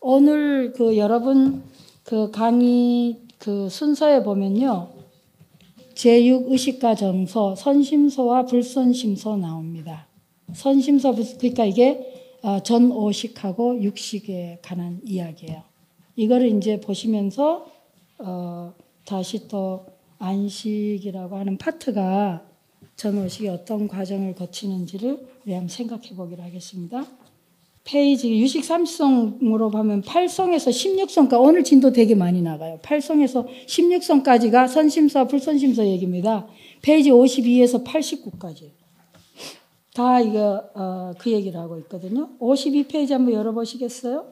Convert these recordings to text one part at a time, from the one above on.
오늘 여러분 강의 순서에 보면요. 제6의식과 정서, 선심서와 불선심서 나옵니다. 선심서, 그러니까 이게 전오식하고 육식에 관한 이야기예요. 이거를 이제 보시면서 다시 또 안식이라고 하는 파트가 전오식이 어떤 과정을 거치는지를 우리 한번 생각해 보기로 하겠습니다. 페이지 유식 30성으로 보면 8성에서 16성까지 오늘 진도 되게 많이 나가요. 8성에서 16성까지가 선심서, 불선심서 얘기입니다. 페이지 52에서 89까지. 다 이거 그 얘기를 하고 있거든요. 52페이지 한번 열어보시겠어요?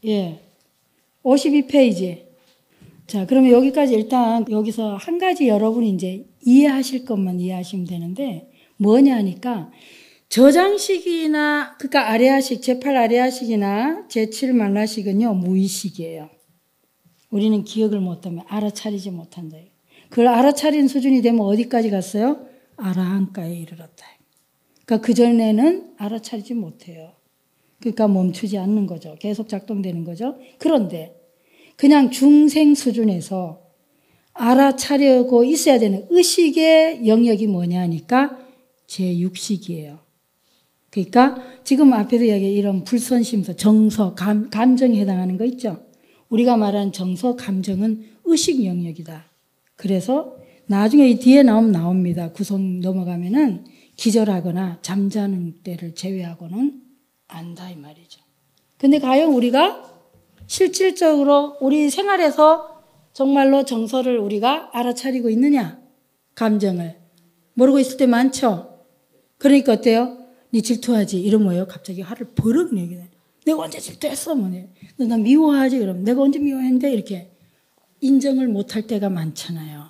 예, 52페이지. 자, 그러면 여기까지 일단 여기서 한 가지 여러분이 이제 이해하실 것만 이해하시면 되는데 뭐냐 하니까 저장식이나 그러니까 아레아식, 제8 아레아식이나 제7 말라식은요 무의식이에요. 우리는 기억을 못하면 알아차리지 못한다. 그걸 알아차린 수준이 되면 어디까지 갔어요? 아라한가에 이르렀다. 그러니까 그전에는 알아차리지 못해요. 그러니까 멈추지 않는 거죠. 계속 작동되는 거죠. 그런데 그냥 중생 수준에서 알아차려고 있어야 되는 의식의 영역이 뭐냐 하니까 제6식이에요. 그러니까 지금 앞에서 이야기한 이런 불선심서, 정서, 감정에 해당하는 거 있죠. 우리가 말하는 정서, 감정은 의식 영역이다. 그래서 나중에 이 뒤에 나옵니다. 구성 넘어가면은 기절하거나 잠자는 때를 제외하고는 안다 이 말이죠. 근데 과연 우리가 실질적으로 우리 생활에서 정말로 정서를 우리가 알아차리고 있느냐? 감정을. 모르고 있을 때 많죠? 그러니까 어때요? 니 질투하지? 이러면 뭐예요? 갑자기 화를 버럭 내게 돼. 내가 언제 질투했어? 너 나 미워하지? 그러면 내가 언제 미워했는데? 이렇게 인정을 못할 때가 많잖아요.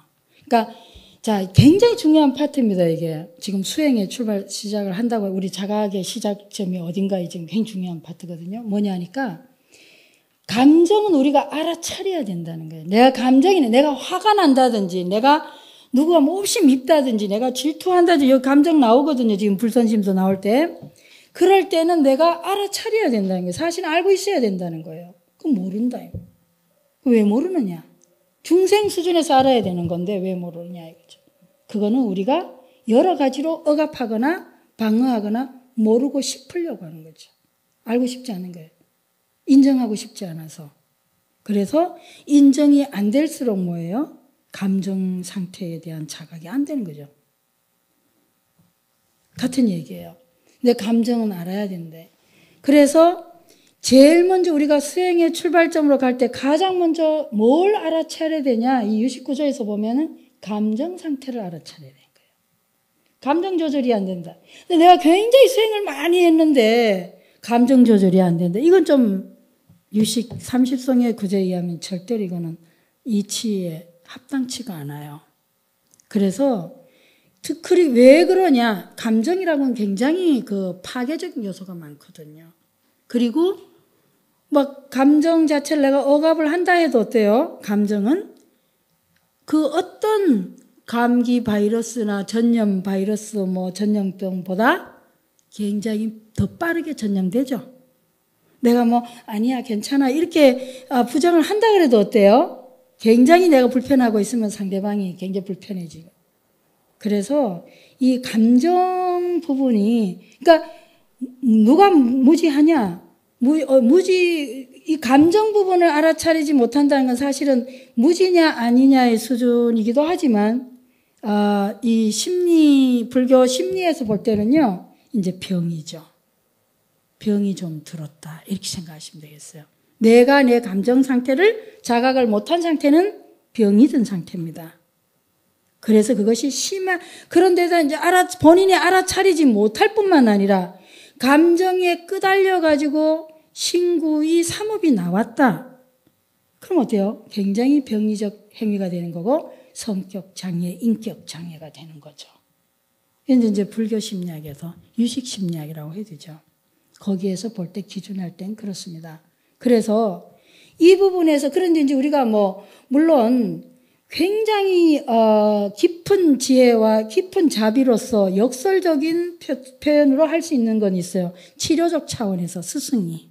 그러니까 자, 굉장히 중요한 파트입니다, 이게. 지금 수행의 출발 시작을 한다고 우리 자각의 시작점이 어딘가에 지금 굉장히 중요한 파트거든요. 뭐냐 하니까 감정은 우리가 알아차려야 된다는 거예요. 내가 감정이네. 내가 화가 난다든지 내가 누구가 몹시 밉다든지 내가 질투한다든지 여기 감정 나오거든요. 지금 불선심서 나올 때. 그럴 때는 내가 알아차려야 된다는 거예요. 사실은 알고 있어야 된다는 거예요. 그럼 모른다. 왜 모르느냐? 중생 수준에서 알아야 되는 건데 왜 모르느냐 이거죠. 그거는 우리가 여러 가지로 억압하거나 방어하거나 모르고 싶으려고 하는 거죠. 알고 싶지 않은 거예요. 인정하고 싶지 않아서. 그래서 인정이 안 될수록 뭐예요? 감정 상태에 대한 자각이 안 되는 거죠. 같은 얘기예요. 근데 감정은 알아야 된대. 그래서 제일 먼저 우리가 수행의 출발점으로 갈 때 가장 먼저 뭘 알아차려야 되냐? 이 유식구조에서 보면은 감정 상태를 알아차려야 되는 거예요. 감정 조절이 안 된다. 근데 내가 굉장히 수행을 많이 했는데 감정 조절이 안 된다. 이건 좀 유식 30성의 구제에 의하면 절대로 이거는 이치에 합당치가 않아요. 그래서 특히 왜 그러냐? 감정이라고는 굉장히 파괴적인 요소가 많거든요. 그리고 막 감정 자체를 내가 억압을 한다 해도 어때요? 감정은 그 어떤 감기 바이러스나 전염 바이러스 전염병보다 굉장히 더 빠르게 전염되죠. 내가 아니야 괜찮아 이렇게 부정을 한다 그래도 어때요? 굉장히 내가 불편하고 있으면 상대방이 굉장히 불편해지고. 그래서 이 감정 부분이 그러니까 누가 무지하냐? 이 감정 부분을 알아차리지 못한다는 건 사실은 무지냐 아니냐의 수준이기도 하지만 이 불교 심리에서 볼 때는요. 이제 병이죠. 병이 좀 들었다. 이렇게 생각하시면 되겠어요. 내가 내 감정 상태를 자각을 못한 상태는 병이 든 상태입니다. 그래서 그것이 그런데다 이제 본인이 알아차리지 못할 뿐만 아니라 감정에 끄달려가지고 신구의 삼업이 나왔다. 그럼 어때요? 굉장히 병리적 행위가 되는 거고 성격 장애, 인격 장애가 되는 거죠. 이제 불교 심리학에서 유식 심리학이라고 해야 되죠. 거기에서 볼 때 기준할 땐 그렇습니다. 그래서 이 부분에서 그런데 이제 우리가 물론 굉장히 깊은 지혜와 깊은 자비로서 역설적인 표현으로 할 수 있는 건 있어요. 치료적 차원에서 스승이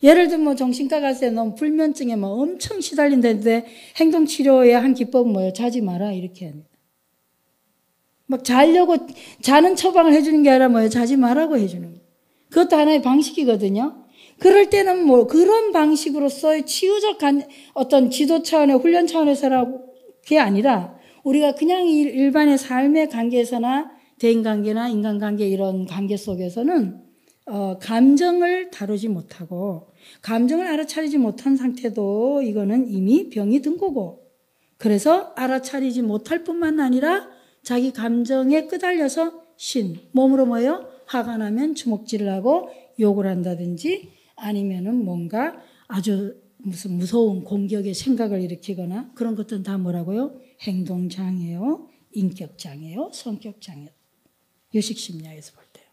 예를 들면 뭐 정신과 갔을 때 너무 불면증에 막 엄청 시달린다는데 행동치료의 한 기법은 뭐예요? 자지 마라 이렇게 합니다. 막 자려고 자는 처방을 해주는 게 아니라 뭐예요? 자지 말라고 해주는 거예요. 그것도 하나의 방식이거든요. 그럴 때는 뭐 그런 방식으로서의 치유적 어떤 지도 차원의 훈련 차원에서라고 그게 아니라 우리가 그냥 일반의 삶의 관계에서나 대인관계나 인간관계 이런 관계 속에서는 감정을 다루지 못하고 감정을 알아차리지 못한 상태도 이거는 이미 병이 든 거고 그래서 알아차리지 못할 뿐만 아니라 자기 감정에 끄달려서 몸으로 뭐예요? 화가 나면 주먹질을 하고 욕을 한다든지 아니면은 뭔가 아주 무슨 무서운 공격의 생각을 일으키거나 그런 것들은 다 뭐라고요? 행동장애요, 인격장애요, 성격장애. 요식심리학에서 볼 때요.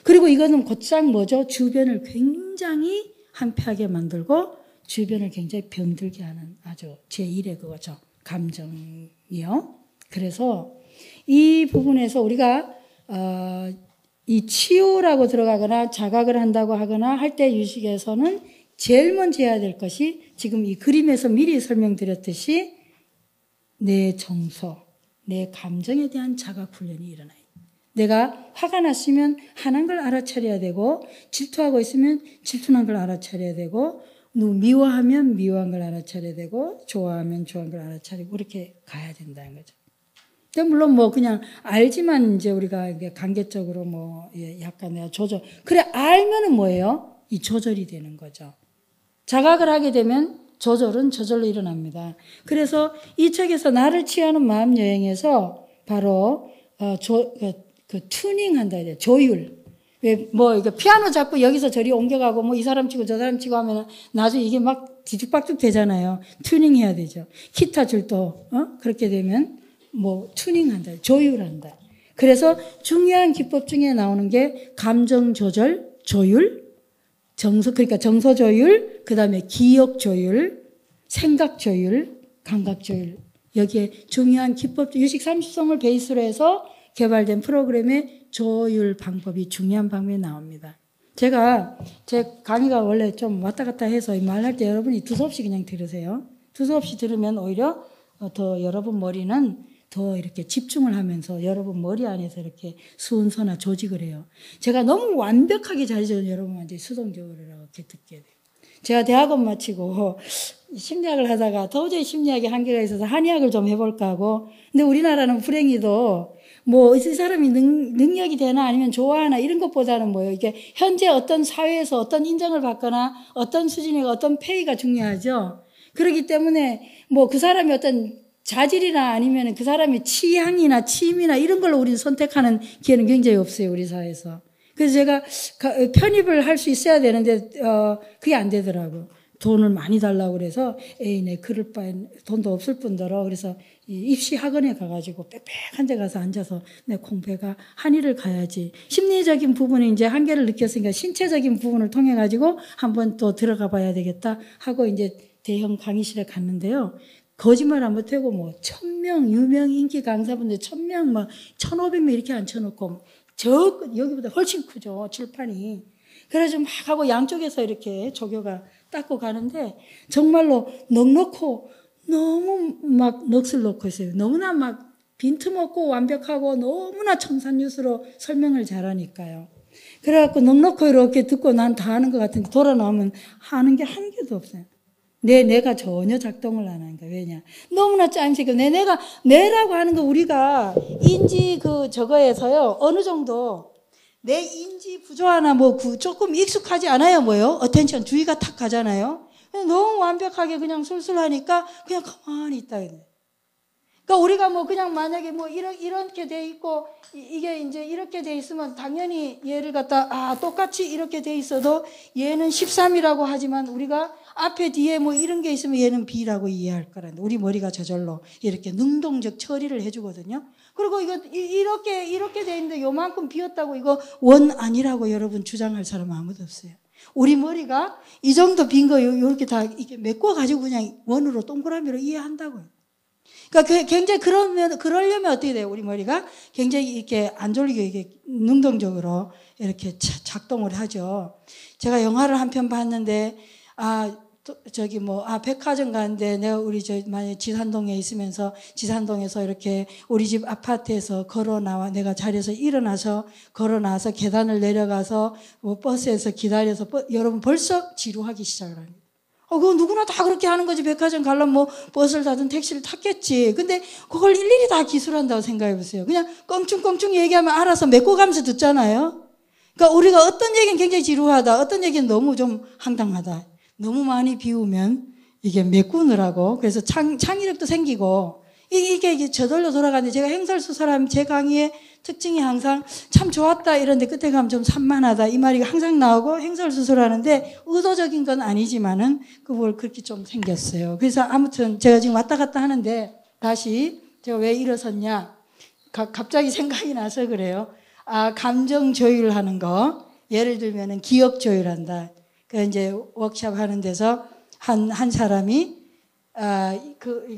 그리고 이거는 곧장 뭐죠? 주변을 굉장히 한패하게 만들고 주변을 굉장히 병들게 하는 아주 제1의 그거죠. 감정이요. 그래서 이 부분에서 우리가 이 치유라고 들어가거나 자각을 한다고 하거나 할 때 유식에서는 제일 먼저 해야 될 것이 지금 이 그림에서 미리 설명드렸듯이 내 정서, 내 감정에 대한 자각 훈련이 일어나요. 내가 화가 났으면 화난 걸 알아차려야 되고 질투하고 있으면 질투난 걸 알아차려야 되고 미워하면 미워한 걸 알아차려야 되고 좋아하면 좋아한 걸 알아차리고 그렇게 가야 된다는 거죠. 물론 뭐 그냥 알지만 이제 우리가 관계적으로 뭐 약간 내가 조절 그래 알면은 뭐예요? 이 조절이 되는 거죠. 자각을 하게 되면 조절은 저절로 일어납니다. 그래서 이 책에서 나를 취하는 마음 여행에서 바로 그 튜닝한다 해야 돼. 조율. 왜 뭐 이거 피아노 잡고 여기서 저리 옮겨가고 뭐 이 사람 치고 저 사람 치고 하면은 나중에 이게 막 뒤죽박죽 되잖아요. 튜닝해야 되죠. 기타 줄도 그렇게 되면 뭐 튜닝한다, 조율한다. 그래서 중요한 기법 중에 나오는 게 감정 조절, 조율, 그러니까 정서 조율, 그 다음에 기억 조율, 생각 조율, 감각 조율. 여기에 중요한 기법, 유식 30성을 베이스로 해서 개발된 프로그램의 조율 방법이 중요한 방법이 나옵니다. 제가 제 강의가 원래 좀 왔다 갔다 해서 말할 때 여러분이 두서없이 그냥 들으세요. 두서없이 들으면 오히려 더 여러분 머리는 더 이렇게 집중을 하면서 여러분 머리 안에서 이렇게 순서나 조직을 해요. 제가 너무 완벽하게 잘해주면 여러분한테 수동적으로 이렇게 듣게 돼요. 제가 대학원 마치고 심리학을 하다가 도저히 심리학에 한계가 있어서 한의학을 좀 해볼까 하고 근데 우리나라는 불행히도 뭐 이 사람이 능력이 되나 아니면 좋아하나 이런 것보다는 뭐예요. 이게 현재 어떤 사회에서 어떤 인정을 받거나 어떤 수준의 어떤 페이가 중요하죠. 그렇기 때문에 뭐 그 사람이 어떤 자질이나 아니면 그 사람의 취향이나 취미나 이런 걸로 우리는 선택하는 기회는 굉장히 없어요, 우리 사회에서. 그래서 제가 편입을 할 수 있어야 되는데, 그게 안 되더라고요. 돈을 많이 달라고 그래서, 내 그럴 바엔 돈도 없을 뿐더러, 그래서 입시 학원에 가가지고 빽빽한 데 가서 앉아서 내 공부가 한의를 가야지. 심리적인 부분에 이제 한계를 느꼈으니까 신체적인 부분을 통해가지고 한번 또 들어가 봐야 되겠다 하고 이제 대형 강의실에 갔는데요. 거짓말 안 못하고 뭐 1000명 유명 인기 강사분들 1000명 막 1500명 이렇게 앉혀놓고 여기보다 훨씬 크죠 칠판이. 그래서 막 하고 양쪽에서 이렇게 조교가 닦고 가는데 정말로 넉넉고 너무 막 넋을 놓고 있어요. 너무나 막 빈틈없고 완벽하고 너무나 청산유수로 설명을 잘하니까요. 그래갖고 넉넉고 이렇게 듣고 난 다 하는 것 같은데 돌아 나오면 하는 게 한 개도 없어요. 내가 전혀 작동을 안 하는 거야. 왜냐? 너무나 짜임새고 내라고 하는 거 우리가 인지 저거에서요. 어느 정도 내 인지 부조화나 뭐 조금 익숙하지 않아요. 뭐요? 어텐션 주의가 탁 가잖아요. 너무 완벽하게 그냥 술술하니까 그냥 가만히 있다. 그러니까 우리가 뭐 그냥 만약에 뭐 이렇게 돼 있고 이게 이제 이렇게 돼 있으면 당연히 얘를 갖다 똑같이 이렇게 돼 있어도 얘는 13이라고 하지만 우리가 앞에 뒤에 뭐 이런 게 있으면 얘는 B라고 이해할 거란다. 우리 머리가 저절로 이렇게 능동적 처리를 해주거든요. 그리고 이렇게 돼 있는데 요만큼 비었다고 이거 원 아니라고 여러분 주장할 사람 아무도 없어요. 우리 머리가 이 정도 빈 거 이렇게 다 이렇게 메꿔 가지고 그냥 원으로 동그라미로 이해한다고요. 그러니까 굉장히 그러려면 어떻게 돼요? 우리 머리가 굉장히 이렇게 안 졸리게 이게 능동적으로 이렇게 작동을 하죠. 제가 영화를 한 편 봤는데, 백화점 가는데 내가 만약 지산동에 있으면서 지산동에서 이렇게 우리 집 아파트에서 내가 자리에서 일어나서 걸어나서 계단을 내려가서 버스에서 기다려서 여러분 벌써 지루하기 시작을 합니다. 그거 누구나 다 그렇게 하는 거지. 백화점 가려면 버스를 타든 택시를 탔겠지. 근데 그걸 일일이 다 기술한다고 생각해 보세요. 그냥 껑충껑충 얘기하면 알아서 메꿔가면서 듣잖아요. 그러니까 우리가 어떤 얘기는 굉장히 지루하다, 어떤 얘기는 너무 좀 황당하다. 너무 많이 비우면 이게 메꾸느라고. 그래서 창의력도 생기고, 이게 저절로 돌아가는데, 제가 행설수설하면 제 강의의 특징이 항상 참 좋았다 이런데 끝에 가면 좀 산만하다 이 말이 항상 나오고, 행설수설하는데 의도적인 건 아니지만은 그걸 그렇게 좀 생겼어요. 그래서 아무튼 제가 지금 왔다 갔다 하는데, 다시 제가 왜 일어섰냐, 갑자기 생각이 나서 그래요. 감정 조율하는 거, 예를 들면은 기억 조율한다. 그 이제 워크숍 하는 데서 한 사람이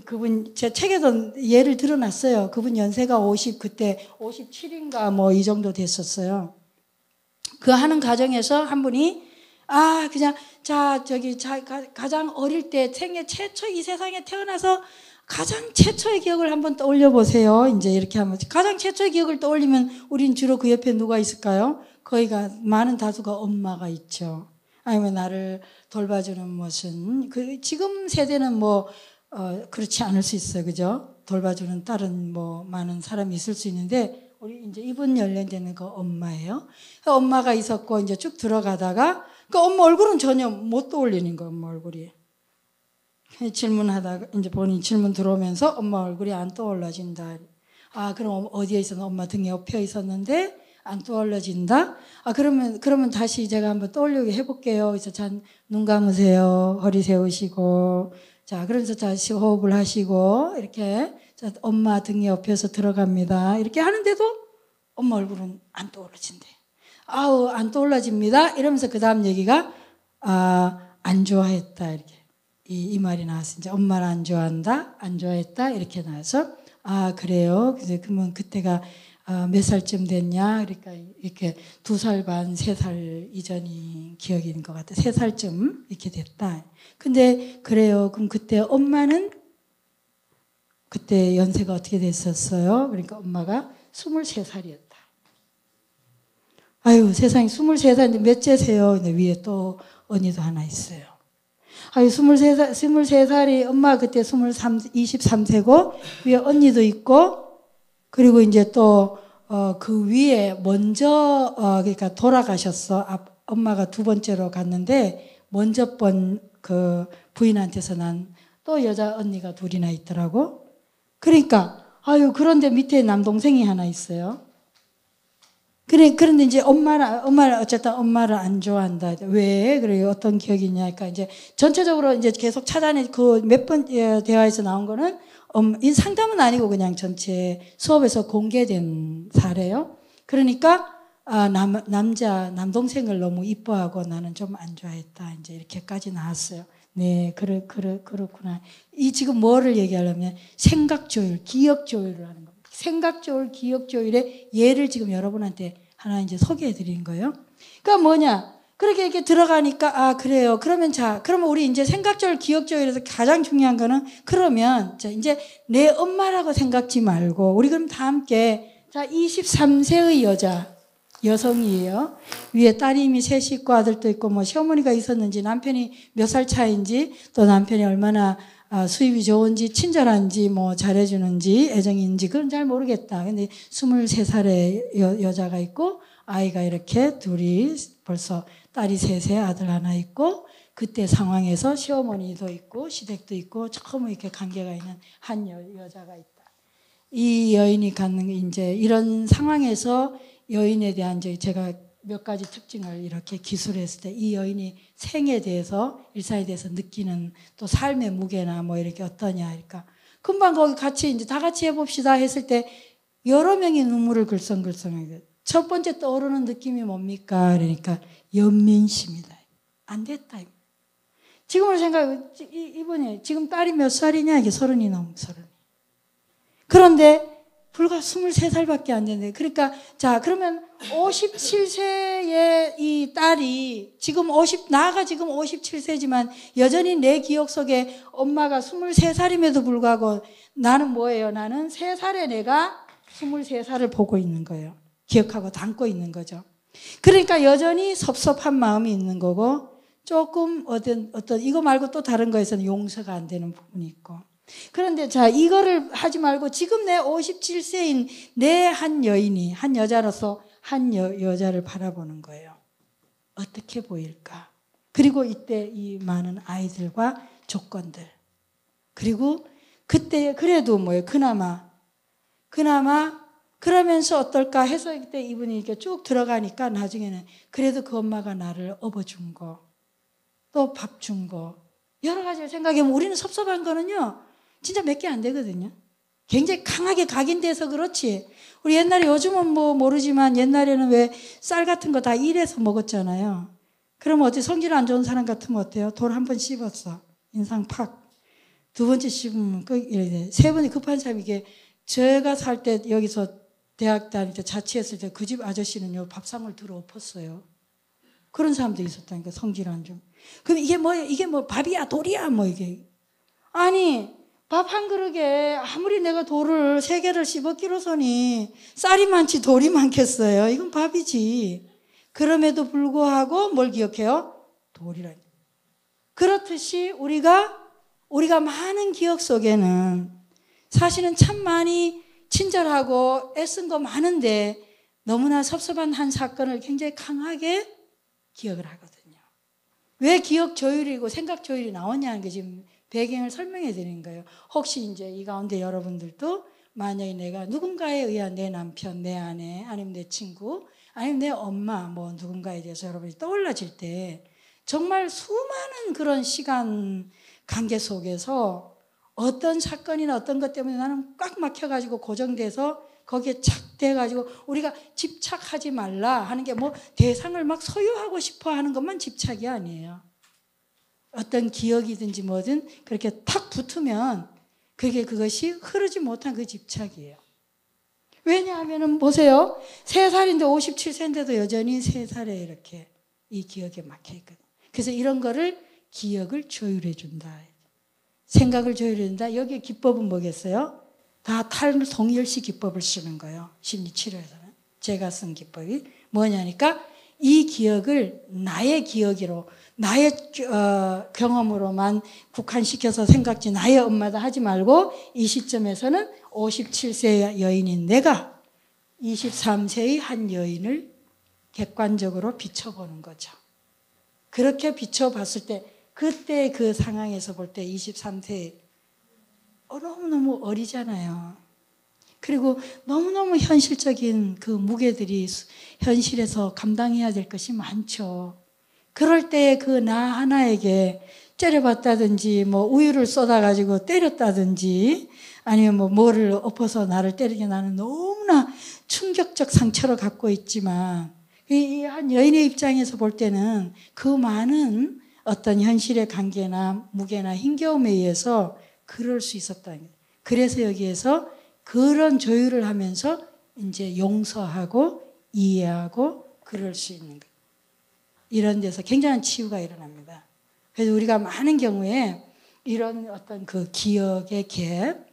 그분 제 책에도 예를 들어놨어요. 그분 연세가 그때 57인가 뭐 이 정도 됐었어요. 그 하는 과정에서 한 분이 그냥 가장 어릴 때 생애 최초 이 세상에 태어나서 가장 최초의 기억을 한번 떠올려 보세요. 이제 이렇게 하면 가장 최초의 기억을 떠올리면 우린 주로 그 옆에 누가 있을까요? 거의가 많은 다수가 엄마가 있죠. 아니면 나를 돌봐주는 무슨 지금 세대는 그렇지 않을 수 있어요, 그죠? 돌봐주는 다른 많은 사람이 있을 수 있는데 우리 이제 이분 연령대는 그 엄마예요. 그 엄마가 있었고 이제 쭉 들어가다가 그 엄마 얼굴은 전혀 못 떠올리는 거예요, 엄마 얼굴이. 질문하다가 이제 본인 질문 들어오면서 엄마 얼굴이 안 떠올라진다. 그럼 어디에 있었나? 엄마 등 옆에 있었는데 안 떠올라진다? 그러면 다시 제가 한번 떠올리게 해볼게요. 그래서 눈 감으세요. 허리 세우시고. 자, 그러면서 다시 호흡을 하시고, 이렇게. 자, 엄마 등 옆에서 들어갑니다. 이렇게 하는데도 엄마 얼굴은 안 떠올라진대. 안 떠올라집니다. 이러면서 그 다음 얘기가, 안 좋아했다. 이렇게. 이 말이 나왔어요. 이제 엄마를 안 좋아한다? 안 좋아했다? 이렇게 나와서, 그래요. 그러면 그때가 몇 살쯤 됐냐? 그러니까 이렇게 2살 반, 3살 이전이 기억인 것 같아. 3살쯤 이렇게 됐다. 근데 그래요. 그럼 그때 엄마는 그때 연세가 어떻게 됐었어요? 그러니까 엄마가 23살이었다. 세상에 23살인데 몇째세요? 근데 위에 또 언니도 하나 있어요. 23살이 엄마 그때 23세고 위에 언니도 있고 그리고 이제 또 그 위에 먼저 그러니까 돌아가셨어. 엄마가 2번째로 갔는데 먼저 번 그 부인한테서 난 또 여자 언니가 2이나 있더라고. 그러니까 그런데 밑에 남동생이 하나 있어요. 그런데 이제 엄마를 어쨌든 엄마를 안 좋아한다. 왜? 그래요. 어떤 기억이냐. 그러니까 이제 전체적으로 이제 계속 찾아내 그 몇 번 대화에서 나온 거는 이 상담은 아니고 그냥 전체 수업에서 공개된 사례요. 그러니까 남동생을 너무 이뻐하고 나는 좀 안 좋아했다. 이제 이렇게까지 나왔어요. 네, 그렇구나. 지금 뭐를 얘기하려면 생각 조율, 기억 조율을 하는 겁니다. 생각 조율, 기억 조율의 예를 지금 여러분한테 하나 이제 소개해 드리는 거예요. 그러니까 뭐냐? 그렇게 이렇게 들어가니까 그래요. 그러면 그러면 우리 이제 생각 조율, 기억 조율에서 가장 중요한 거는 그러면 이제 내 엄마라고 생각지 말고 우리 그럼 다 함께 23세의 여성이에요. 위에 딸이 이미 셋이 있고 아들도 있고 시어머니가 있었는지 남편이 몇 살 차인지 또 남편이 얼마나 수입이 좋은지 친절한지 잘해주는지 애정인지 그건 잘 모르겠다. 근데 23살의 여자가 있고 아이가 이렇게 둘이 벌써 딸이 3세 아들 하나 있고 그때 상황에서 시어머니도 있고 시댁도 있고 처음 이렇게 관계가 있는 한 여자가 있다. 이 여인이 갖는 이제 이런 상황에서 여인에 대한 제가 몇 가지 특징을 이렇게 기술했을 때 이 여인이 생에 대해서 일상에 대해서 느끼는 또 삶의 무게나 이렇게 어떠냐 그러니까 금방 거기 같이 이제 다 같이 해봅시다 했을 때 여러 명이 눈물을 글썽글썽하게 첫 번째 떠오르는 느낌이 뭡니까? 그러니까 연민심이다. 안 됐다. 지금으로 생각해 이분이 지금 딸이 몇 살이냐? 이게 30이 넘어 30. 그런데 불과 23살밖에 안 됐네. 그러니까 자, 그러면 57세의 이 딸이 나가 지금 57세지만 여전히 내 기억 속에 엄마가 23살임에도 불구하고 나는 뭐예요? 나는 3살에 내가 23살을 보고 있는 거예요. 기억하고 담고 있는 거죠. 그러니까 여전히 섭섭한 마음이 있는 거고 조금 어떤 이거 말고 또 다른 거에서는 용서가 안 되는 부분이 있고. 그런데 자, 이거를 하지 말고 지금 내 57세인 내 한 여인이 한 여자로서 한 여자를 바라보는 거예요. 어떻게 보일까? 그리고 이때 이 많은 아이들과 조건들. 그리고 그때 그래도 뭐예요? 그나마 그러면서 어떨까 해서 그때 이분이 이렇게 쭉 들어가니까 나중에는 그래도 그 엄마가 나를 업어준 거, 또 밥 준 거, 여러 가지를 생각해보면 우리는 섭섭한 거는요, 진짜 몇 개 안 되거든요. 굉장히 강하게 각인돼서 그렇지. 우리 옛날에 요즘은 뭐 모르지만 옛날에는 왜 쌀 같은 거 다 일해서 먹었잖아요. 그러면 어때? 성질 안 좋은 사람 같으면 어때요? 돌 한 번 씹었어. 인상 팍. 두 번째 씹으면 이래 돼. 세 번째 급한 사람이 이게 제가 살 때 여기서 대학 다닐 때 자취했을 때 그 집 아저씨는요 밥상을 들어 엎었어요. 그런 사람도 있었다니까 성질 안 좀. 그럼 이게 뭐야? 이게 뭐 밥이야 돌이야 뭐 이게. 아니 밥 한 그릇에 아무리 내가 돌을 3개를 씹었기로서니 쌀이 많지 돌이 많겠어요. 이건 밥이지. 그럼에도 불구하고 뭘 기억해요? 돌이라니. 그렇듯이 우리가 많은 기억 속에는 사실은 참 많이 친절하고 애쓴 거 많은데 너무나 섭섭한 한 사건을 굉장히 강하게 기억을 하거든요. 왜 기억 조율이고 생각 조율이 나왔냐는 게 지금 배경을 설명해 드리는 거예요. 혹시 이제 이 가운데 여러분들도 만약에 내가 누군가에 의한 내 남편, 내 아내, 아니면 내 친구, 아니면 내 엄마, 뭐 누군가에 대해서 여러분이 떠올라질 때 정말 수많은 그런 시간 관계 속에서 어떤 사건이나 어떤 것 때문에 나는 꽉 막혀가지고 고정돼서 거기에 착 돼가지고 우리가 집착하지 말라 하는 게 뭐 대상을 막 소유하고 싶어 하는 것만 집착이 아니에요. 어떤 기억이든지 뭐든 그렇게 탁 붙으면 그것이 흐르지 못한 그 집착이에요. 왜냐하면 보세요. 3살인데 57세인데도 여전히 3살에 이렇게 이 기억에 막혀 있거든요. 그래서 이런 거를 기억을 조율해 준다. 생각을 조율해 준다. 여기에 기법은 뭐겠어요? 다 탈동일시 기법을 쓰는 거예요. 심리치료에서는. 제가 쓴 기법이 뭐냐니까 이 기억을 나의 기억으로 나의 경험으로만 국한시켜서 생각지 나의 엄마다 하지 말고 이 시점에서는 57세 여인인 내가 23세의 한 여인을 객관적으로 비춰보는 거죠. 그렇게 비춰봤을 때 그때 그 상황에서 볼 때 23세 너무너무 어리잖아요. 그리고 너무너무 현실적인 그 무게들이 현실에서 감당해야 될 것이 많죠. 그럴 때 그 나 하나에게 째려봤다든지 뭐 우유를 쏟아가지고 때렸다든지 아니면 뭐 뭐를 엎어서 나를 때리게 나는 너무나 충격적 상처를 갖고 있지만 이 한 여인의 입장에서 볼 때는 그 많은 어떤 현실의 관계나 무게나 힘겨움에 의해서 그럴 수 있었다는 거예요. 그래서 여기에서 그런 조율을 하면서 이제 용서하고 이해하고 그럴 수 있는 거예요. 이런 데서 굉장한 치유가 일어납니다. 그래서 우리가 많은 경우에 이런 어떤 그 기억의 갭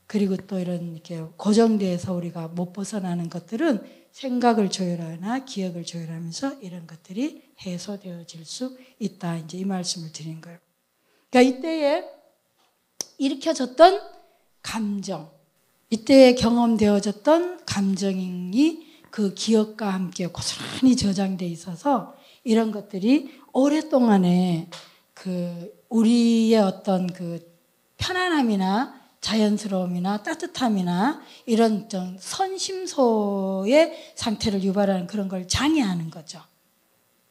그리고 또 이런 이렇게 고정돼서 우리가 못 벗어나는 것들은 생각을 조율하거나 기억을 조율하면서 이런 것들이 해소되어질 수 있다. 이제 이 말씀을 드린 거예요. 그러니까 이때에 일으켜졌던 감정, 이때에 경험되어졌던 감정이 그 기억과 함께 고스란히 저장돼 있어서 이런 것들이 오랫동안에 그 우리의 어떤 그 편안함이나 자연스러움이나 따뜻함이나 이런 좀 선심소의 상태를 유발하는 그런 걸 장애하는 거죠.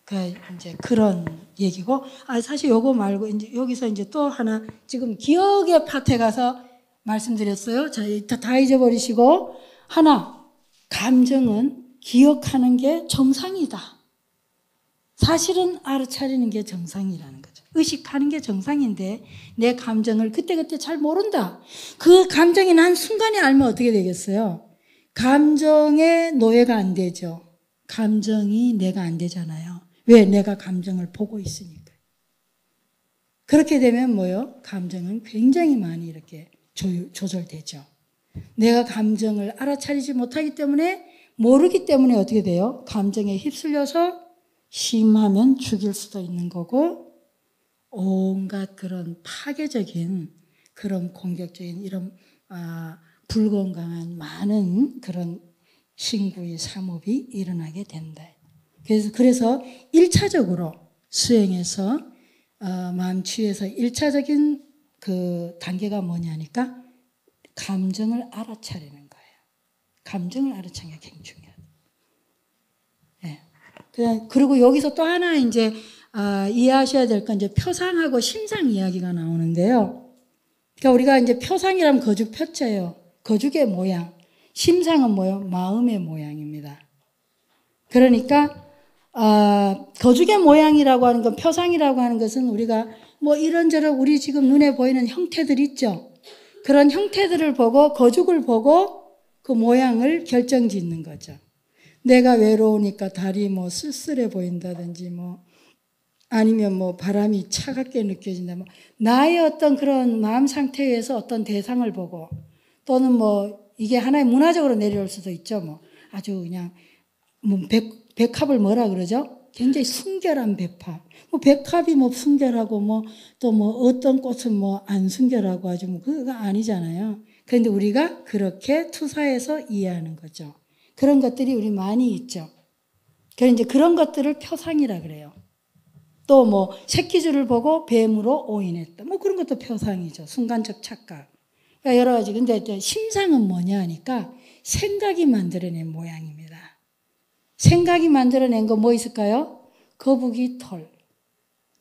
그 이제 그런 얘기고, 사실 요거 말고 이제 여기서 이제 또 하나 지금 기억의 파트에 가서 말씀드렸어요. 자, 다 잊어버리시고 하나, 감정은 기억하는 게 정상이다. 사실은 알아차리는 게 정상이라는 거죠. 의식하는 게 정상인데 내 감정을 그때그때 잘 모른다. 그 감정이 난 순간에 알면 어떻게 되겠어요? 감정의 노예가 안 되죠. 감정이 내가 안 되잖아요. 왜? 내가 감정을 보고 있으니까. 그렇게 되면 뭐요? 감정은 굉장히 많이 이렇게 조절되죠. 내가 감정을 알아차리지 못하기 때문에 모르기 때문에 어떻게 돼요? 감정에 휩쓸려서 심하면 죽일 수도 있는 거고 온갖 그런 파괴적인 그런 공격적인 이런 불건강한 많은 그런 신구의 사mov이 일어나게 된다. 그래서 1차적으로 수행에서 마음치유에서 1차적인 그 단계가 뭐냐니까 감정을 알아차리는 거예요. 감정을 알아차리는 게 굉장히 중요해요. 네. 그리고 여기서 또 하나 이제 이해하셔야 될 건 이제 표상하고 심상 이야기가 나오는데요. 그러니까 우리가 이제 표상이라면 거죽 표자예요. 거죽의 모양. 심상은 뭐예요? 마음의 모양입니다. 그러니까 거죽의 모양이라고 하는 건 표상이라고 하는 것은 우리가 뭐 이런저런 우리 지금 눈에 보이는 형태들 있죠. 그런 형태들을 보고 거죽을 보고 그 모양을 결정짓는 거죠. 내가 외로우니까 달이 뭐 쓸쓸해 보인다든지 뭐 아니면 뭐 바람이 차갑게 느껴진다. 뭐 나의 어떤 그런 마음 상태에서 어떤 대상을 보고 또는 뭐 이게 하나의 문화적으로 내려올 수도 있죠. 뭐 아주 그냥 뭐 백합을 뭐라 그러죠? 굉장히 순결한 백합. 뭐 백합이 뭐 순결하고 뭐 또 뭐 어떤 꽃은 뭐 안 순결하고 아주 뭐 그거 아니잖아요. 그런데 우리가 그렇게 투사해서 이해하는 거죠. 그런 것들이 우리 많이 있죠. 그래서 이제 그런 것들을 표상이라 그래요. 또 뭐 새끼줄을 보고 뱀으로 오인했다. 뭐 그런 것도 표상이죠. 순간적 착각. 그러니까 여러 가지. 근데 이제 심상은 뭐냐 하니까 생각이 만들어낸 모양입니다. 생각이 만들어낸 거 뭐 있을까요? 거북이 털.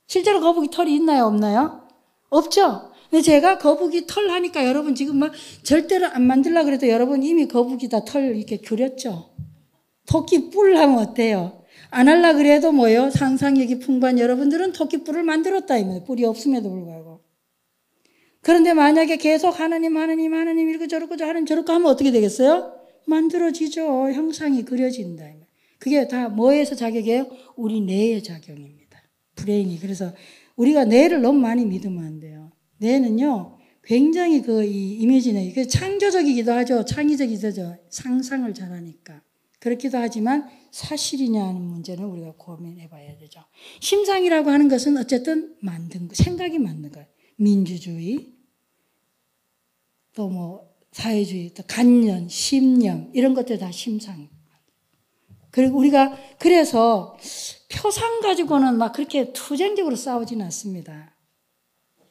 실제로 거북이 털이 있나요? 없나요? 없죠? 근데 제가 거북이 털 하니까 여러분 지금 막 절대로 안 만들려고 그래도 여러분 이미 거북이다 털 이렇게 그렸죠? 토끼 뿔 하면 어때요? 안 하려고 그래도 뭐예요? 상상력이 풍부한 여러분들은 토끼 뿔을 만들었다. 뿔이 없음에도 불구하고. 그런데 만약에 계속 하나님 이렇게 저렇게 저렇게 하면 어떻게 되겠어요? 만들어지죠. 형상이 그려진다. 그게 다 뭐에서 작용이에요? 우리 뇌의 작용입니다. 브레인이. 그래서 우리가 뇌를 너무 많이 믿으면 안 돼요. 뇌는요, 굉장히 이 이미지는 창조적이기도 하죠. 창의적이기도 하죠. 상상을 잘하니까. 그렇기도 하지만 사실이냐 하는 문제는 우리가 고민해 봐야 되죠. 심상이라고 하는 것은 어쨌든 만든 거, 생각이 만든 거예요. 민주주의, 또 뭐 사회주의, 또 간념, 심념 이런 것들 다 심상. 그리고 우리가 그래서 표상 가지고는 막 그렇게 투쟁적으로 싸우지는 않습니다.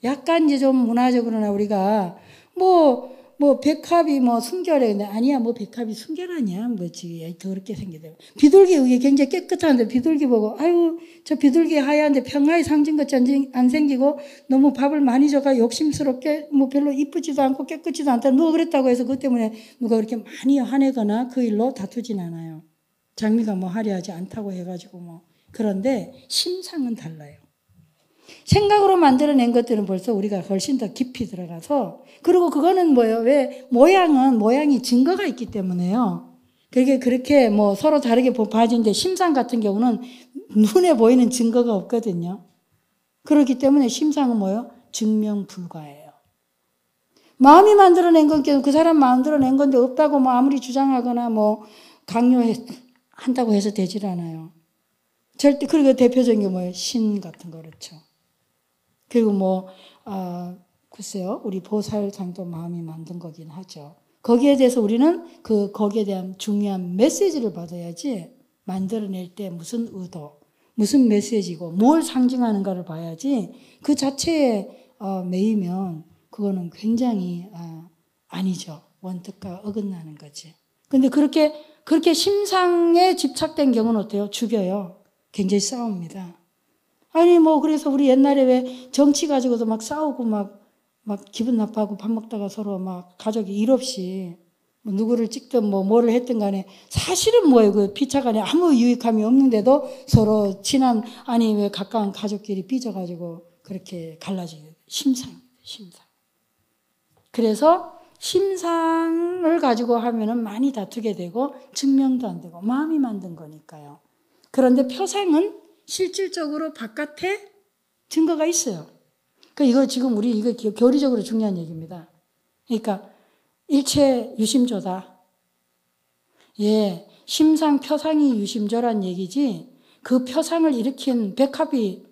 약간 이제 좀 문화적으로나 우리가 뭐 백합이 뭐 순결해. 근데 아니야, 뭐 백합이 순결하냐? 뭐지. 더럽게 생기대요. 비둘기 여기 굉장히 깨끗한데 비둘기 보고, 아유, 저 비둘기 하얀데 평화의 상징같이 안 생기고 너무 밥을 많이 줘가 욕심스럽게 뭐 별로 이쁘지도 않고 깨끗지도 않다. 누가 그랬다고 해서 그것 때문에 누가 그렇게 많이 화내거나 그 일로 다투진 않아요. 장미가 뭐 화려하지 않다고 해가지고 뭐. 그런데 심상은 달라요. 생각으로 만들어낸 것들은 벌써 우리가 훨씬 더 깊이 들어가서, 그리고 그거는 뭐예요? 왜? 모양이 증거가 있기 때문에요. 그렇게 뭐 서로 다르게 봐지는데 심상 같은 경우는 눈에 보이는 증거가 없거든요. 그렇기 때문에 심상은 뭐예요? 증명 불가예요. 마음이 만들어낸 건 그 사람 만들어낸 건데 없다고 뭐 아무리 주장하거나 뭐 강요한다고 해서 되질 않아요. 절대. 그리고 대표적인 게 뭐예요? 신 같은 거 그렇죠. 그리고 뭐 글쎄요, 우리 보살상도 마음이 만든 거긴 하죠. 거기에 대해서 우리는 거기에 대한 중요한 메시지를 받아야지, 만들어낼 때 무슨 의도, 무슨 메시지고 뭘 상징하는가를 봐야지, 그 자체에 매이면 그거는 굉장히 아니죠. 원뜻과 어긋나는 거지. 근데 그렇게 심상에 집착된 경우는 어때요? 죽여요. 굉장히 싸웁니다. 아니 뭐 그래서 우리 옛날에 왜 정치 가지고도 막 싸우고 막 기분 나빠하고 밥 먹다가 서로 막 가족이 일 없이 뭐 누구를 찍든 뭐를 했든 간에 사실은 뭐예요? 그 피차 간에 아무 유익함이 없는데도 서로 친한, 아니 왜 가까운 가족끼리 삐져가지고 그렇게 갈라지게. 심상. 그래서 심상을 가지고 하면은 많이 다투게 되고 증명도 안 되고 마음이 만든 거니까요. 그런데 표상은 실질적으로 바깥에 증거가 있어요. 그러니까 이거 지금 우리 이거 교리적으로 중요한 얘기입니다. 그러니까 일체 유심조다. 예, 심상 표상이 유심조란 얘기지 그 표상을 일으킨 백합이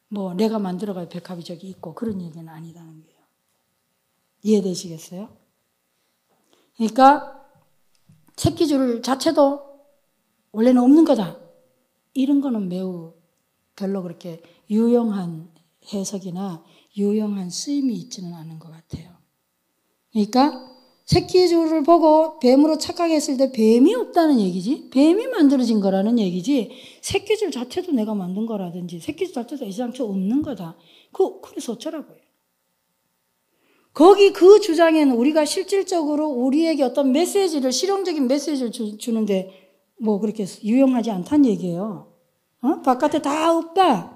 뭐 내가 만들어갈 백합이 저기 있고 그런 얘기는 아니라는 거예요. 이해되시겠어요? 그러니까 새끼줄 자체도 원래는 없는 거다. 이런 거는 매우 별로 그렇게 유용한 해석이나 유용한 쓰임이 있지는 않은 것 같아요. 그러니까 새끼줄을 보고 뱀으로 착각했을 때 뱀이 없다는 얘기지, 뱀이 만들어진 거라는 얘기지, 새끼줄 자체도 내가 만든 거라든지 새끼줄 자체도 애시당초 없는 거다. 그래서 어쩌라고요. 거기 그 주장에는 우리가 실질적으로 우리에게 어떤 메시지를, 실용적인 메시지를 주는데 뭐 그렇게 유용하지 않다는 얘기예요. 바깥에 다 없다.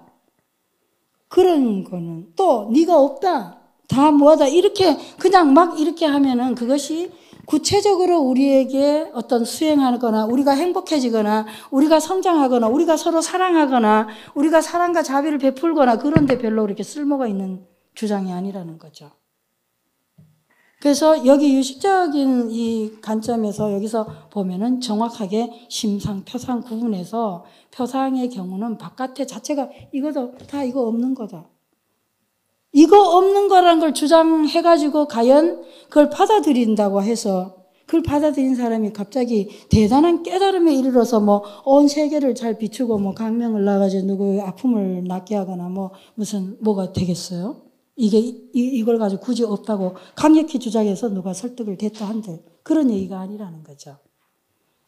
그런 거는 또 네가 없다. 다 뭐하다. 이렇게 그냥 막 이렇게 하면은 그것이 구체적으로 우리에게 어떤 수행하거나 우리가 행복해지거나 우리가 성장하거나 우리가 서로 사랑하거나 우리가 사랑과 자비를 베풀거나 그런데 별로 그렇게 쓸모가 있는 주장이 아니라는 거죠. 그래서 여기 유식적인 이 관점에서 여기서 보면은 정확하게 심상, 표상 구분해서 표상의 경우는 바깥에 자체가 이거도 다 이거 없는 거다. 이거 없는 거란 걸 주장해가지고 과연 그걸 받아들인다고 해서 그걸 받아들인 사람이 갑자기 대단한 깨달음에 이르러서 뭐 온 세계를 잘 비추고 뭐 강명을 나가지고 누구의 아픔을 낫게 하거나 뭐 무슨 뭐가 되겠어요? 이걸 가지고 굳이 없다고 강력히 주장해서 누가 설득을 됐다 한들 그런 얘기가 아니라는 거죠.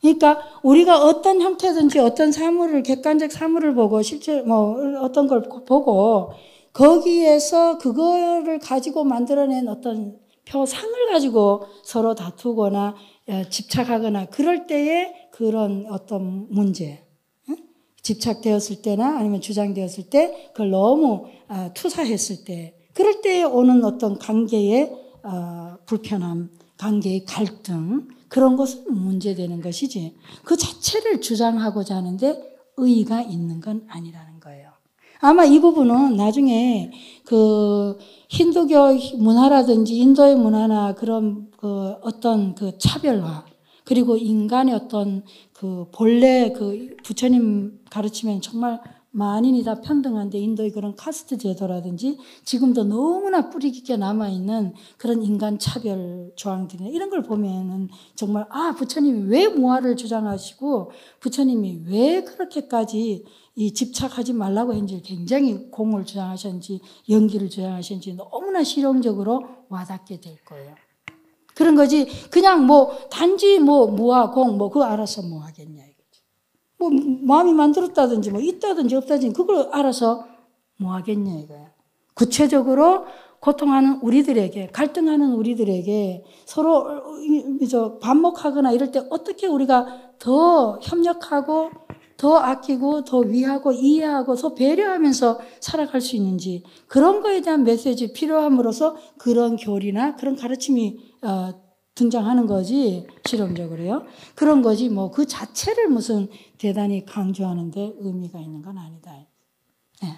그러니까 우리가 어떤 형태든지 어떤 사물을, 객관적 사물을 보고 실제 뭐 어떤 걸 보고 거기에서 그거를 가지고 만들어낸 어떤 표상을 가지고 서로 다투거나 집착하거나 그럴 때에 그런 어떤 문제, 집착되었을 때나 아니면 주장되었을 때 그걸 너무 투사했을 때 그럴 때 오는 어떤 관계의 불편함, 관계의 갈등 그런 것은 문제되는 것이지 그 자체를 주장하고자 하는데 의의가 있는 건 아니라는 거예요. 아마 이 부분은 나중에 그 힌두교 문화라든지 인도의 문화나 그런 그 어떤 그 차별화 그리고 인간의 어떤 그 본래 그 부처님 가르치면 정말 만인이 다 평등한데 인도의 그런 카스트 제도라든지 지금도 너무나 뿌리 깊게 남아있는 그런 인간 차별 조항들이나 이런 걸 보면은 정말 부처님이 왜 무아를 주장하시고 부처님이 왜 그렇게까지 이 집착하지 말라고 했는지 굉장히 공을 주장하셨는지 연기를 주장하셨는지 너무나 실용적으로 와닿게 될 거예요. 그런 거지 그냥 뭐 단지 뭐 무아 공 뭐 그거 알아서 뭐 하겠냐. 뭐 마음이 만들었다든지 뭐 있다든지 없다든지 그걸 알아서 뭐 하겠냐 이거야. 구체적으로 고통하는 우리들에게 갈등하는 우리들에게 서로 반목하거나 이럴 때 어떻게 우리가 더 협력하고 더 아끼고 더 위하고 이해하고 더 배려하면서 살아갈 수 있는지 그런 거에 대한 메시지 필요함으로써 그런 교리나 그런 가르침이 등장하는 거지 실험적으로요. 그런 거지 뭐 그 자체를 무슨 대단히 강조하는데 의미가 있는 건 아니다. 네.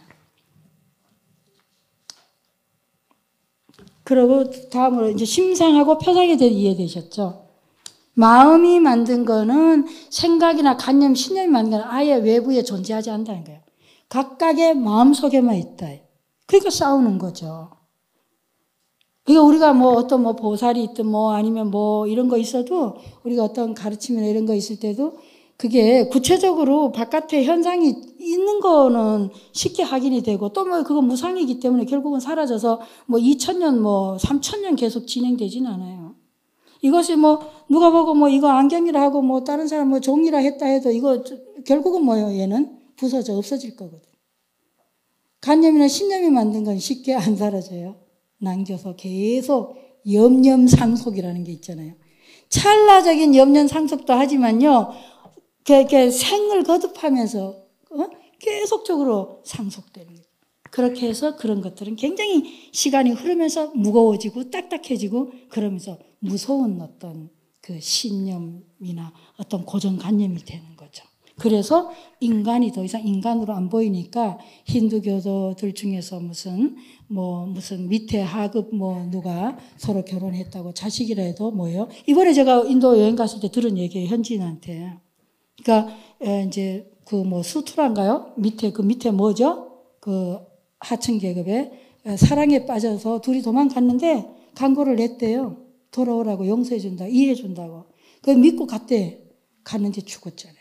그리고 다음으로 이제 심상하고 표상에 대해 이해되셨죠? 마음이 만든 거는 생각이나 관념, 신념이 만든 거는 아예 외부에 존재하지 않는다는 거예요. 각각의 마음속에만 있다. 그러니까 싸우는 거죠. 그러니까 우리가 뭐 어떤 뭐 보살이 있든 뭐 아니면 뭐 이런 거 있어도 우리가 어떤 가르침이나 이런 거 있을 때도 그게 구체적으로 바깥에 현상이 있는 거는 쉽게 확인이 되고 또 뭐 그거 무상이기 때문에 결국은 사라져서 뭐 2000년 뭐 3000년 계속 진행되진 않아요. 이것이 뭐 누가 보고 뭐 이거 안경이라 하고 뭐 다른 사람 뭐 종이라 했다 해도 이거 결국은 뭐예요? 얘는 부서져 없어질 거거든. 관념이나 신념이 만든 건 쉽게 안 사라져요. 남겨서 계속 염념상속이라는 게 있잖아요. 찰나적인 염려 상속도 하지만요, 생을 거듭하면서 계속적으로 상속되는 거예요. 그렇게 해서 그런 것들은 굉장히 시간이 흐르면서 무거워지고 딱딱해지고 그러면서 무서운 어떤 그 신념이나 어떤 고정관념이 되는 거죠. 그래서 인간이 더 이상 인간으로 안 보이니까 힌두교도들 중에서 무슨 밑에 하급 누가 서로 결혼했다고 자식이라 해도 뭐예요? 이번에 제가 인도 여행 갔을 때 들은 얘기예요, 현지인한테. 그러니까 이제 수투란가요? 밑에 뭐죠? 그 하층 계급에 사랑에 빠져서 둘이 도망갔는데 강고를 냈대요. 돌아오라고 용서해준다, 이해해준다고. 그 믿고 갔는데 죽었잖아요.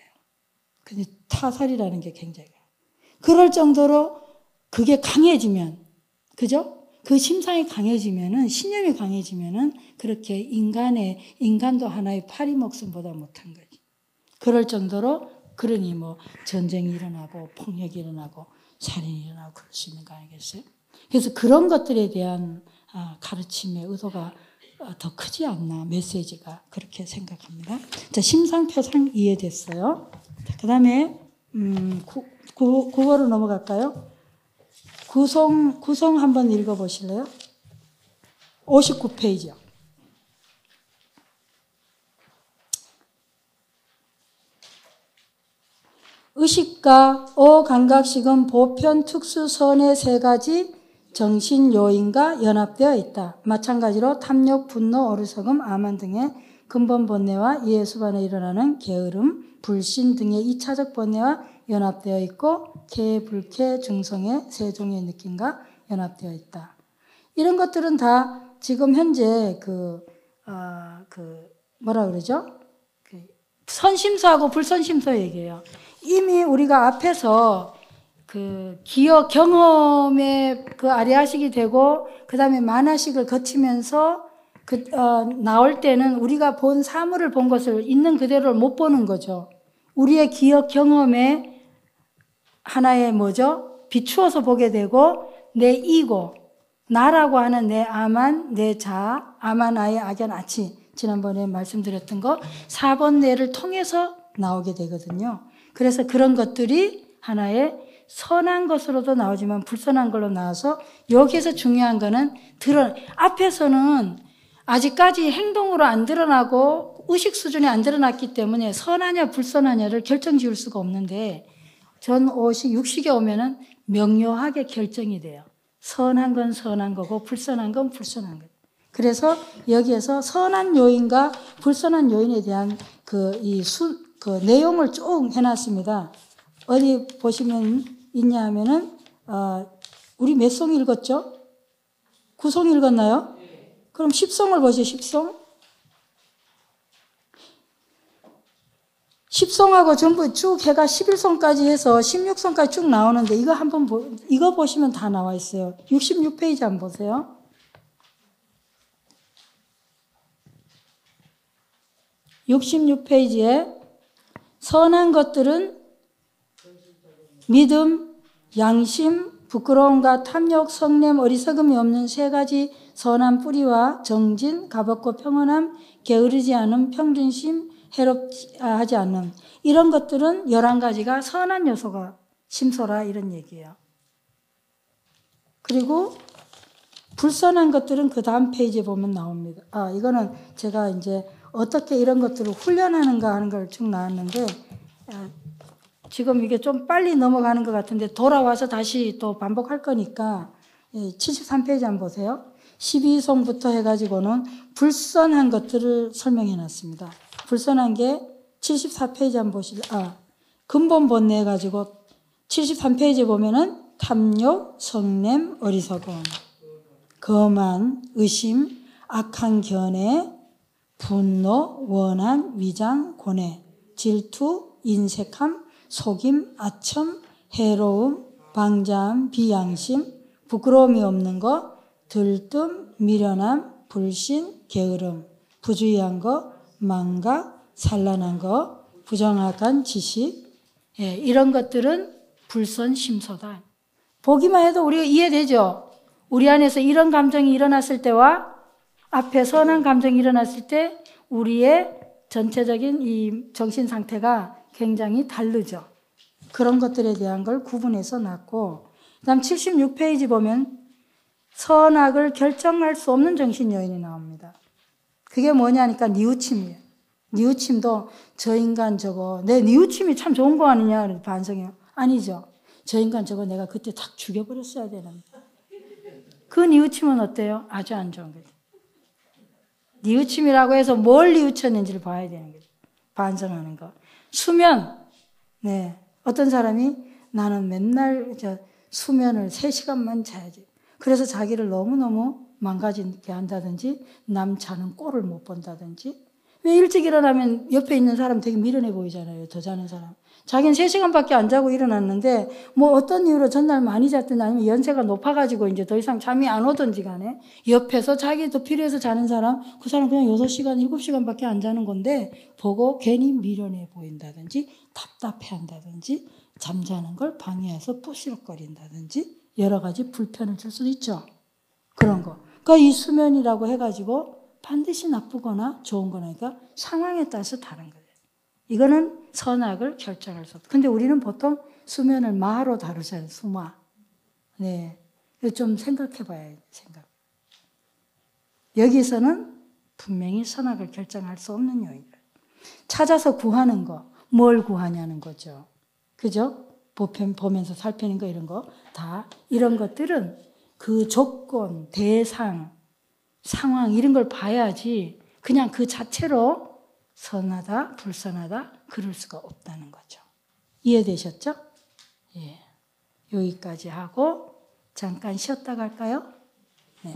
근데 타살이라는 게 굉장히. 그럴 정도로 그게 강해지면, 그죠? 그 심상이 강해지면은, 신념이 강해지면은 그렇게 인간도 하나의 파리 목숨보다 못한 거지. 그럴 정도로, 그러니 전쟁이 일어나고, 폭력이 일어나고, 살인이 일어나고 그럴 수 있는 거 아니겠어요? 그래서 그런 것들에 대한 가르침의 의도가 더 크지 않나, 메시지가. 그렇게 생각합니다. 자, 심상표상 이해됐어요. 그 다음에, 9호로 넘어갈까요? 구성 한번 읽어보실래요? 59페이지요. 의식과 어감각식은 보편, 특수, 선의 세 가지 정신 요인과 연합되어 있다. 마찬가지로 탐욕, 분노, 어리석음, 암환 등의 근본 본뇌와 이해 수반에 일어나는 게으름, 불신 등의 2차적 본뇌와 연합되어 있고 쾌, 불쾌, 중성의 세 종의 느낌과 연합되어 있다. 이런 것들은 다 지금 현재 뭐라 그러죠? 선심서하고 불선심서 얘기해요. 이미 우리가 앞에서 기억, 경험의 아리아식이 되고, 그 다음에 만화식을 거치면서, 나올 때는 우리가 본 사물을 본 것을 있는 그대로 못 보는 거죠. 우리의 기억, 경험에 하나의 비추어서 보게 되고, 내 이고, 나라고 하는 내 아만, 내 자, 아만, 아의, 악연, 아치. 지난번에 말씀드렸던 거, 4번 뇌를 통해서 나오게 되거든요. 그래서 그런 것들이 하나의 선한 것으로도 나오지만 불선한 걸로 나와서 여기에서 중요한 거는 앞에서는 아직까지 행동으로 안 드러나고 의식 수준이 안 드러났기 때문에 선하냐 불선하냐를 결정 지을 수가 없는데 전오식, 육식에 오면은 명료하게 결정이 돼요. 선한 건 선한 거고 불선한 건 불선한 거예요. 그래서 여기에서 선한 요인과 불선한 요인에 대한 내용을 쭉 해놨습니다. 어디 보시면 있냐 하면은, 우리 몇 송 읽었죠? 9송 읽었나요? 그럼 10송을 보세요, 10송. 10송하고 전부 쭉 해가 11송까지 해서 16송까지 쭉 나오는데, 이거 보시면 다 나와 있어요. 66페이지 한번 보세요. (66페이지에) 선한 것들은 믿음, 양심, 부끄러움과 탐욕, 성냄, 어리석음이 없는 세 가지 선한 뿌리와 정진, 가볍고 평온함, 게으르지 않음, 평진심, 해롭지 않음. 이런 것들은 11가지가 선한 요소가 심소라 이런 얘기예요. 그리고 불선한 것들은 그 다음 페이지에 보면 나옵니다. 이거는 제가 이제 어떻게 이런 것들을 훈련하는가 하는 걸 쭉 나왔는데, 지금 이게 좀 빨리 넘어가는 것 같은데 돌아와서 다시 또 반복할 거니까 73페이지 한번 보세요. 12송부터 해가지고는 불선한 것들을 설명해 놨습니다. 불선한 게 74페이지 한번 근본 본뇌 가지고 73페이지 보면은 탐욕, 성냄, 어리석음, 거만, 의심, 악한 견해, 분노, 원한, 위장, 고뇌, 질투, 인색함, 속임, 아첨, 해로움, 방자함, 비양심, 부끄러움이 없는 거, 들뜸, 미련함, 불신, 게으름, 부주의한 거, 망각, 산란한 거, 부정확한 지식, 이런 것들은 불선심소다. 보기만 해도 우리가 이해되죠? 우리 안에서 이런 감정이 일어났을 때와 앞에 선한 감정이 일어났을 때 우리의 전체적인 이 정신 상태가 굉장히 다르죠. 그런 것들에 대한 걸 구분해서 놨고, 그다음 76페이지 보면 선악을 결정할 수 없는 정신 요인이 나옵니다. 그게 뭐냐니까 뉘우침이에요. 뉘우침도 저 인간 저거 내 뉘우침이 참 좋은 거 아니냐 반성해요. 아니죠. 저 인간 저거 내가 그때 탁 죽여버렸어야 되는데. 그 뉘우침은 어때요? 아주 안 좋은 거죠. 뉘우침이라고 해서 뭘 뉘우쳤는지를 봐야 되는 거죠. 반성하는 거. 수면. 네. 어떤 사람이 나는 맨날 수면을 3시간만 자야지. 그래서 자기를 너무너무 망가지게 한다든지 남 자는 꼴을 못 본다든지. 왜 일찍 일어나면 옆에 있는 사람 되게 미련해 보이잖아요. 더 자는 사람. 자기는 3시간밖에 안 자고 일어났는데 뭐 어떤 이유로 전날 많이 잤든 아니면 연세가 높아가지고 이제 더 이상 잠이 안 오든지 간에 옆에서 자기도 필요해서 자는 사람, 그 사람 그냥 6시간, 7시간밖에 안 자는 건데 보고 괜히 미련해 보인다든지 답답해 한다든지 잠자는 걸 방해해서 부시럭거린다든지 여러 가지 불편을 줄 수도 있죠. 그런 거. 그러니까 이 수면이라고 해가지고 반드시 나쁘거나 좋은 거니까 상황에 따라서 다른 거예요. 이거는 선악을 결정할 수 없다. 근데 우리는 보통 수면을 마로 다루잖아요. 수마. 네. 이거 좀 생각해 봐야 생각. 여기서는 분명히 선악을 결정할 수 없는 요인이에요. 찾아서 구하는 거. 뭘 구하냐는 거죠. 그죠? 보면서 살피는 거 이런 거. 다 이런 것들은 그 조건, 대상, 상황 이런 걸 봐야지 그냥 그 자체로 선하다, 불선하다 그럴 수가 없다는 거죠. 이해되셨죠? 예. 여기까지 하고 잠깐 쉬었다 갈까요? 네.